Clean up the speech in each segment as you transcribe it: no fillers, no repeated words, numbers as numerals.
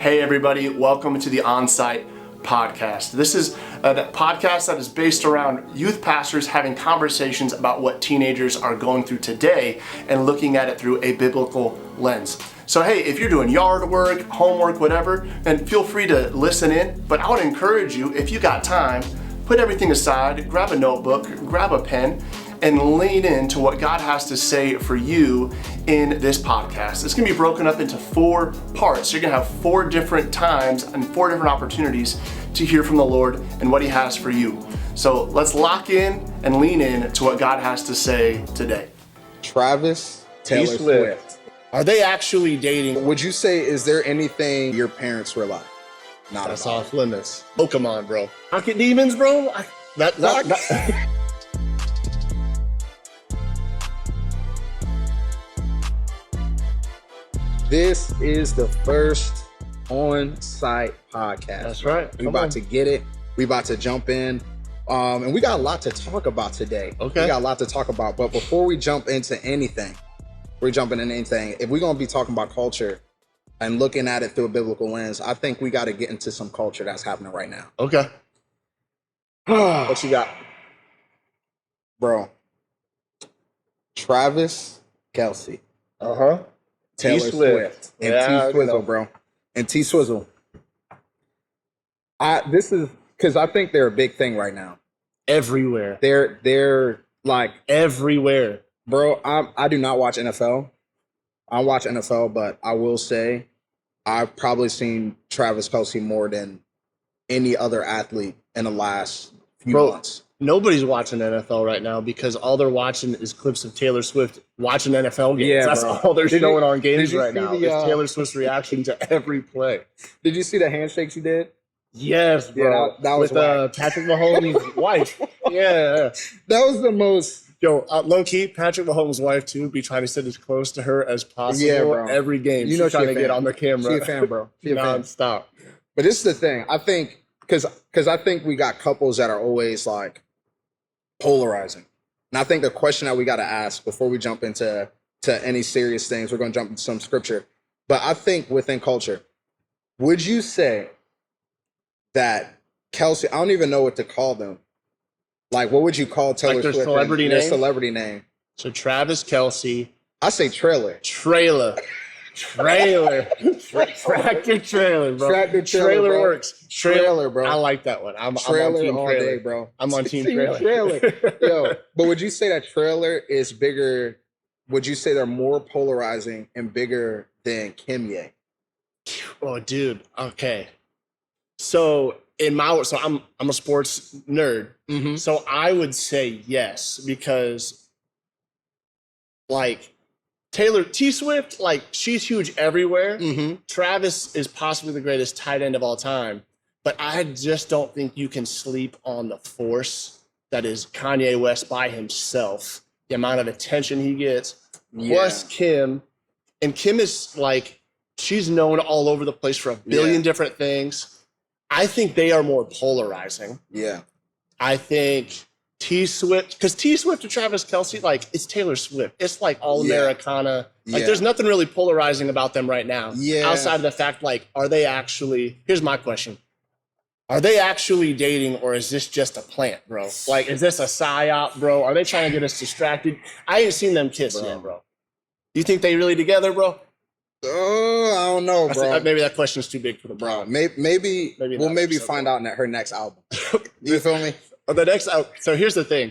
Hey everybody, welcome to the On-Site Podcast. This is a podcast that is based around youth pastors having conversations about what teenagers are going through today and looking at it through a biblical lens. So hey, if you're doing yard work, homework, whatever, then feel free to listen in. But I would encourage you, if you got time, put everything aside, grab a notebook, grab a pen, and lean into what God has to say for you in this podcast. It's gonna be broken up into 4 parts. You're gonna have 4 different times and 4 different opportunities to hear from the Lord and what He has for you. So let's lock in and lean in to what God has to say today. Travis, Taylor Swift. Are they actually dating? Would you say, is there anything your parents were like? Not That's about off limits. Oh, come on, bro. Pocket demons, bro? That. This is the first on-site podcast. That's right. We about to get it. We about to jump in. And we got a lot to talk about today. Okay. We got a lot to talk about. But before we jump into anything, if we're going to be talking about culture and looking at it through a biblical lens, I think we got to get into some culture that's happening right now. Okay. What you got? Bro. Travis Kelce. Uh-huh. Taylor Swift. And T-Swizzle, bro. And T-Swizzle. This is because I think they're a big thing right now. Everywhere. They're like everywhere. Bro, I do not watch NFL. I watch NFL, but I will say I've probably seen Travis Kelce more than any other athlete in the last few months. Nobody's watching NFL right now because all they're watching is clips of Taylor Swift watching NFL games. Yeah, that's bro. all they're showing on games right now. It's Taylor Swift's reaction to every play. Did you see the handshake she did? Yes, bro. Yeah, that was with Patrick Mahomes' wife. Yeah. That was the most... Yo, low-key, Patrick Mahomes' wife, too, be trying to sit as close to her as possible. Yeah, bro. Every game. You know she's trying to fan. get on the camera. She's a fan, bro. She's Non-stop. But this is the thing. I think... Because I think we got couples that are always, like, polarizing. And I think the question that we got to ask before we jump into any serious things, we're going to jump into some scripture. But I think within culture, would you say that Kelce, I don't even know what to call them. Like, what would you call Taylor like their Swift? Celebrity name? Their celebrity name. So Travis Kelce. I say trailer. Trailer. Tractor trailer, bro. Tractor trailer bro. works. Trailer, bro. I like that one. I'm trailer on team all trailer. day, bro. I'm on team trailer. Yo, but would you say that trailer is bigger? Would you say they're more polarizing and bigger than Kimye? Oh, dude. Okay. So I'm a sports nerd. Mm-hmm. So I would say yes, because like T Swift, like she's huge everywhere. Mm-hmm. Travis is possibly the greatest tight end of all time, but I just don't think you can sleep on the force that is Kanye West by himself. The amount of attention he gets, plus Kim, and Kim is like, she's known all over the place for a billion different things. I think they are more polarizing. Yeah. I think T-Swift, because T-Swift to Travis Kelce, like, it's Taylor Swift. It's like all Americana. Like, there's nothing really polarizing about them right now. Yeah. Outside of the fact, like, are they actually, here's my question. Are they actually dating, or is this just a plant, bro? Like, is this a psyop, bro? Are they trying to get us distracted? I ain't seen them kiss yet, bro. You think they really together, bro? Oh, I don't know, bro. Maybe that question's too big for the bro. Maybe we'll find out in her next album. You feel me? The next out. So here's the thing.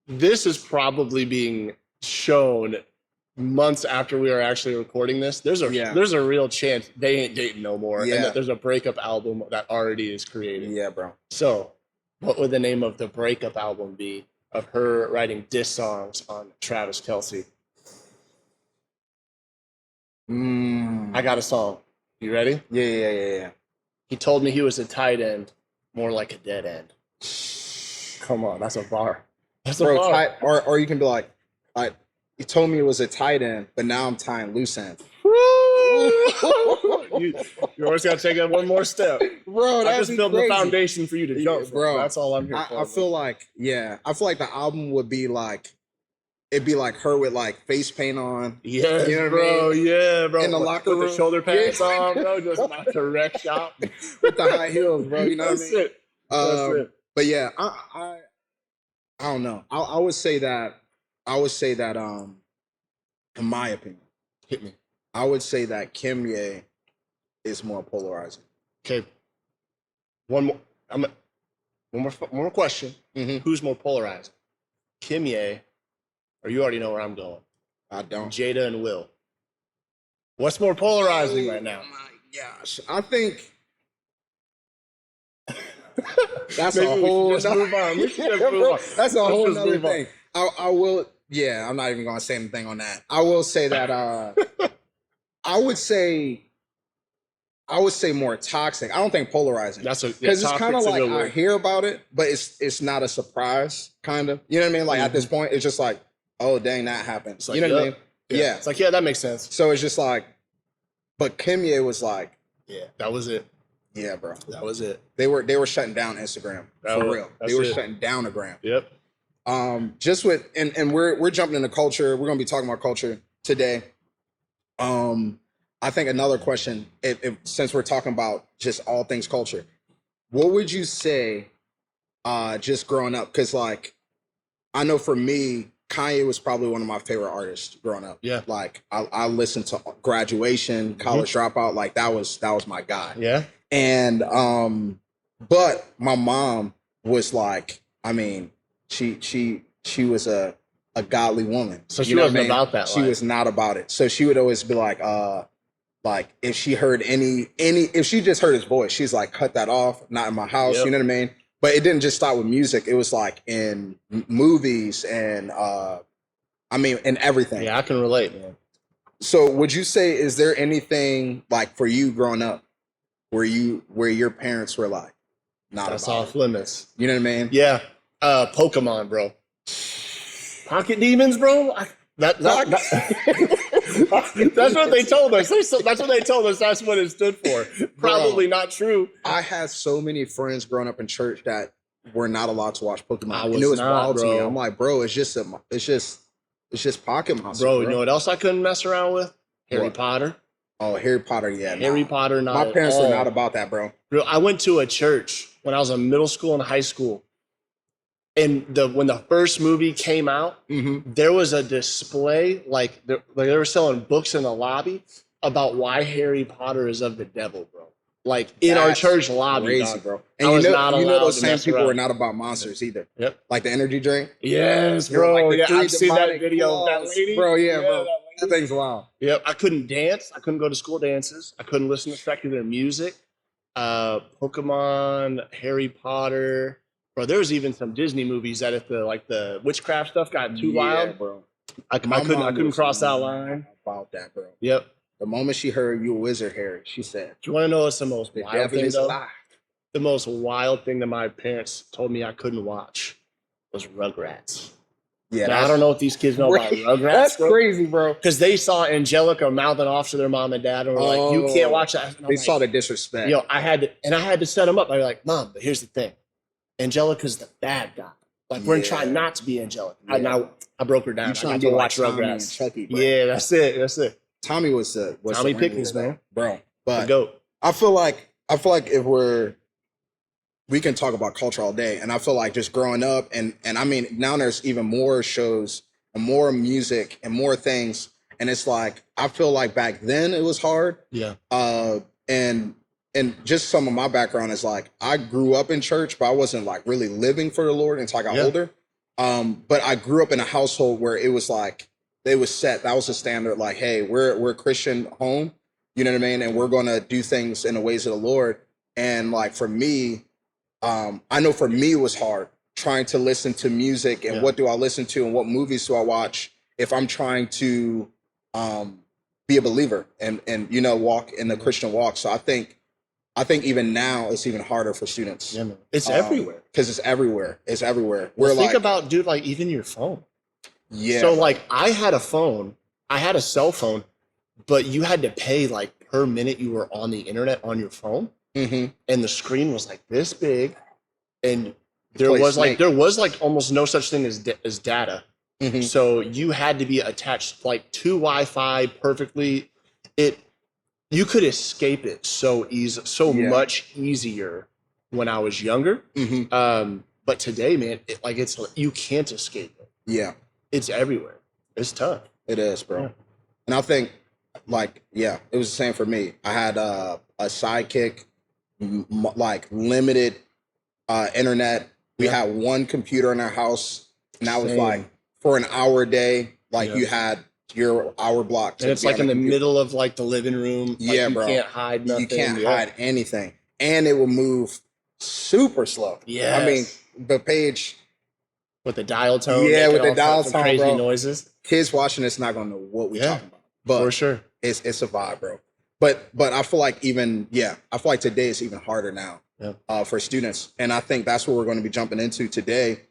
This is probably being shown months after we are actually recording this. There's a real chance they ain't dating no more, and that there's a breakup album that already is created. Yeah, bro. So, what would the name of the breakup album be of her writing diss songs on Travis Kelce? I got a song. You ready? Yeah. He told me he was a tight end, more like a dead end. Come on, that's a bar. That's a bar. Or you can be like, you told me it was a tight end, but now I'm tying loose ends. You always got to take that one more step. Bro, I just built the foundation for you to jump from. Bro, That's all I'm here for. I feel like the album would be like it'd be like her with like face paint on. Yes, You know what I bro. mean? Yeah, bro. In the locker with room. the shoulder pads Yeah. on, bro. Just about to wreck shop. With the high heels, bro. You know what I That's mean? it. That's it. But yeah, I don't know. I would say that in my opinion, Hit me. I would say that Kim Ye is more polarizing. Okay. One more question. Mm-hmm. Who's more polarized? Kimye, or you already know where I'm going. I don't. Jada and Will. What's more polarizing right now? Oh my gosh. I think that's Maybe a we whole should just move on. We should just move on. That's a Let's whole just other move on. thing. I will I'm not even gonna say anything on that. I will say that I would say more toxic. I don't think polarizing. That's because it's kind of toxic's a like good I word. hear about it, but it's not a surprise, kind of. You know what I mean? Like at this point, it's just like, oh dang, that happened. It's like, you know what I yep. mean? Yeah. It's like, yeah, that makes sense. So it's just like, but Kim Ye was like, Yeah, that was it. yeah, bro. That was it. They were shutting down Instagram for real. They were shutting down the gram. Yep. Just with and we're jumping into culture. We're gonna be talking about culture today. I think another question, if since we're talking about just all things culture, what would you say, just growing up? Because like, I know for me, Kanye was probably one of my favorite artists growing up. Yeah. Like I listened to Graduation, College Dropout. Like that was my guy. Yeah. And but my mom was like, I mean, she was a godly woman. So she You know wasn't what I mean? about that She life. was not about it. So she would always be like if she heard any if she just heard his voice, she's like, cut that off, not in my house. Yep. You know what I mean? But it didn't just stop with music. It was like in movies and I mean in everything. Yeah, I can relate, man. So would you say, is there anything like for you growing up where your parents were like, not That's about off it? limits. You know what I mean? Yeah. Pokemon, bro. Pocket demons, bro. That's what they told us. That's what they told us. That's what it stood for. Probably not true. I had so many friends growing up in church that were not allowed to watch Pokemon. I And was it was not, wild to me. bro. I'm like, bro, it's just Pocket Monster, Bro, you know what else I couldn't mess around with? Harry What? Potter. Oh, Harry Potter, yeah. Harry nah. Potter, not My at parents all. were not about that, bro. Bro, I went to a church when I was in middle school and high school. And when the first movie came out, Mm-hmm. there was a display, like they were selling books in the lobby about why Harry Potter is of the devil, bro. Like in our That's church lobby, crazy, dog. bro. I And was you not know allowed those to same mess people around. were not about monsters either. Yep. Like the energy drink. Yes, They're bro. like the Yeah, three I've seen that demonic video of that claws. lady. Bro, yeah, bro. that lady. That thing's wild. Yep. I couldn't dance. I couldn't go to school dances. I couldn't listen to secular music. Pokemon, Harry Potter. Bro, there was even some Disney movies that if the witchcraft stuff got too wild, bro. I My couldn't mom cross that was line. about that, bro. Yep. The moment she heard you a wizard, Harry, she said, Do you want to know what's the most "The wild devil thing is though? alive." The most wild thing that my parents told me I couldn't watch was Rugrats. Yeah, Now, I don't know what these kids know about Rugrats. That's crazy, bro. Because they saw Angelica mouthing off to their mom and dad and were like, you can't watch that. And I'm They like, saw the disrespect. Yo, I had to set them up. I was like, Mom, but here's the thing. Angelica's the bad guy. Like, we're Yeah. trying not to be Angelica. Yeah. I broke her down. You I trying got to to be watch like Tommy and Rugrats. Chucky, bro. Yeah, that's it. Tommy was Tommy the Pickens, ringleader, man. bro. The But GOAT. I feel like if we can talk about culture all day, and I feel like just growing up, and I mean now there's even more shows and more music and more things, and it's like I feel like back then it was hard. Yeah. And just some of my background is like I grew up in church, but I wasn't like really living for the Lord until I got Yeah. older. But I grew up in a household where it was like they was set. That was the standard. Like, hey, we're a Christian home. You know what I mean? And we're gonna do things in the ways of the Lord. And like for me, I know for me it was hard trying to listen to music and Yeah. what do I listen to and what movies do I watch if I'm trying to be a believer and walk in the Christian walk. So I think even now it's even harder for students. Yeah, man. It's everywhere. Because it's everywhere. It's everywhere. Well, We're think like, about, dude, like even your phone. yeah. So like I had a phone, I had a cell phone, but you had to pay like per minute you were on the internet on your phone, Mhm. and the screen was like this big, and Play Snake. there was like almost no such thing as data. Mhm. So you had to be attached like to Wi-Fi perfectly. You could escape it so easy, so Yeah. much easier when I was younger. But today, man, you can't escape it. Yeah, It's everywhere. It's tough. it is, bro. Yeah. And I think, like, yeah, it was the same for me. I had a sidekick, like limited internet. We Yeah. had one computer in our house, and that was Same. like for an hour a day. Like Yeah. you had your hour block. to And it's be like on in the computer. middle of like the living room. Yeah, like, you bro. can't hide nothing. You can't Yeah. hide anything, and it will move super slow. Yes. I mean, the page. With the dial tone. Yeah, making with the all dial sorts of tone, crazy bro. noises. Kids watching this not gonna know what we're Yeah, talking about, but For sure. it's a vibe, bro. But I feel like I feel like today is even harder now for students, and I think that's what we're going to be jumping into today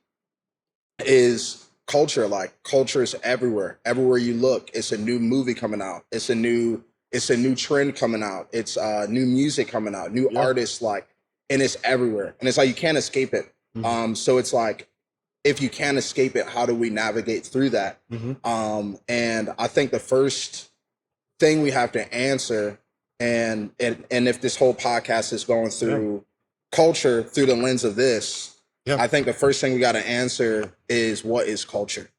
is culture. Like culture is everywhere. Everywhere you look, it's a new movie coming out. It's a new trend coming out. It's new music coming out, new artists, like, and it's everywhere. And it's like you can't escape it. So it's like, if you can't escape it, how do we navigate through that? And I think the first thing we have to answer, and if this whole podcast is going through culture through the lens of this, I think the first thing we got to answer is, what is culture?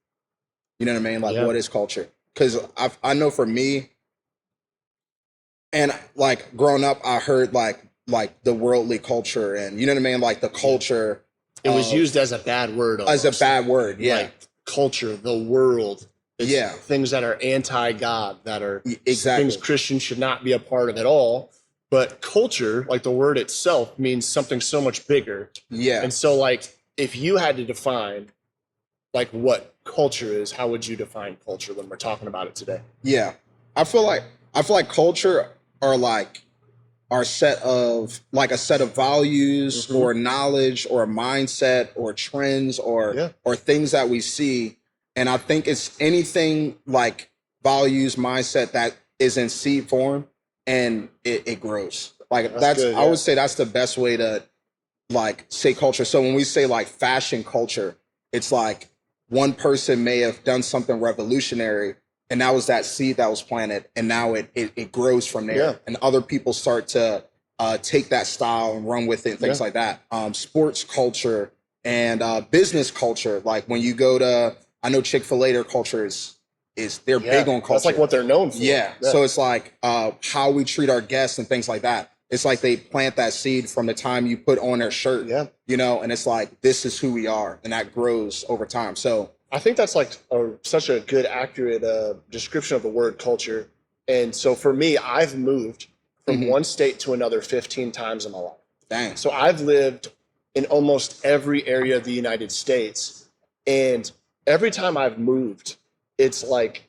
You know what I mean? Like, what is culture? Because I know for me, and like growing up, I heard like the worldly culture, and you know what I mean, like the culture. It was used as a bad word. As a bad word, yeah. Like culture, the world. It's things that are anti-God, that are things Christians should not be a part of at all. But culture, like the word itself, means something so much bigger. Yeah. And so, like, if you had to define, like, what culture is, how would you define culture when we're talking about it today? Yeah. I feel like culture are like a set of values or knowledge or a mindset or trends or things that we see. And I think it's anything like values, mindset that is in seed form and it grows. Like that's good, I would say that's the best way to like say culture. So when we say like fashion culture, it's like one person may have done something revolutionary, and that was that seed that was planted, and now it grows from there, and other people start to take that style and run with it and things like that. Sports culture and business culture. Like when you go to, I know Chick-fil-A, their culture is they're big on culture. That's like what they're known for. Yeah. So it's like how we treat our guests and things like that. It's like they plant that seed from the time you put on their shirt, you know, and it's like, this is who we are. And that grows over time. So I think that's like such a good, accurate description of the word culture. And so for me, I've moved from one state to another 15 times in my life. Dang. So I've lived in almost every area of the United States. And every time I've moved, it's like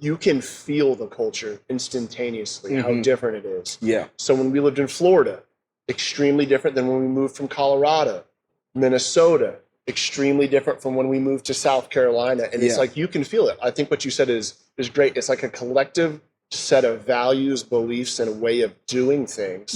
you can feel the culture instantaneously, how different it is. Yeah. So when we lived in Florida, extremely different than when we moved from Colorado. Minnesota, extremely different from when we moved to South Carolina. And it's like you can feel it. I think what you said is great. It's like a collective set of values, beliefs, and a way of doing things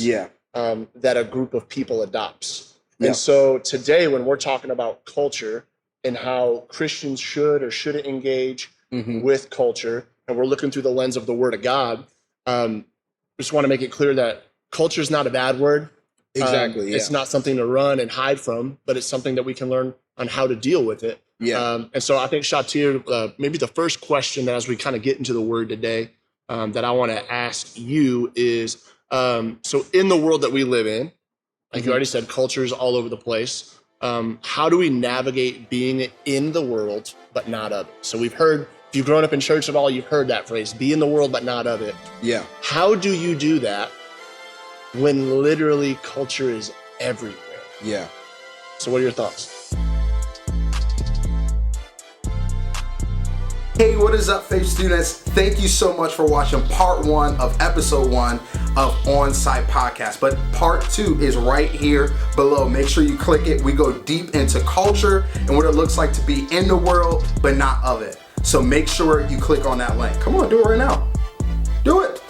that a group of people adopts. And so today, when we're talking about culture and how Christians should or shouldn't engage with culture, and we're looking through the lens of the Word of God, just want to make it clear that culture is not a bad word. Exactly. It's not something to run and hide from, but it's something that we can learn on how to deal with it. Yeah. And so I think, Shatir, maybe the first question as we kind of get into the Word today that I want to ask you is, so in the world that we live in, like you already said, culture is all over the place. How do we navigate being in the world but not of it? So we've heard, if you've grown up in church at all, you've heard that phrase, be in the world but not of it. Yeah. How do you do that when literally culture is everywhere? Yeah. So what are your thoughts? Hey, what is up, Faith students? Thank you so much for watching part 1 of episode 1 of On-Site Podcast. But part 2 is right here below. Make sure you click it. We go deep into culture and what it looks like to be in the world, but not of it. So make sure you click on that link. Come on, do it right now. Do it.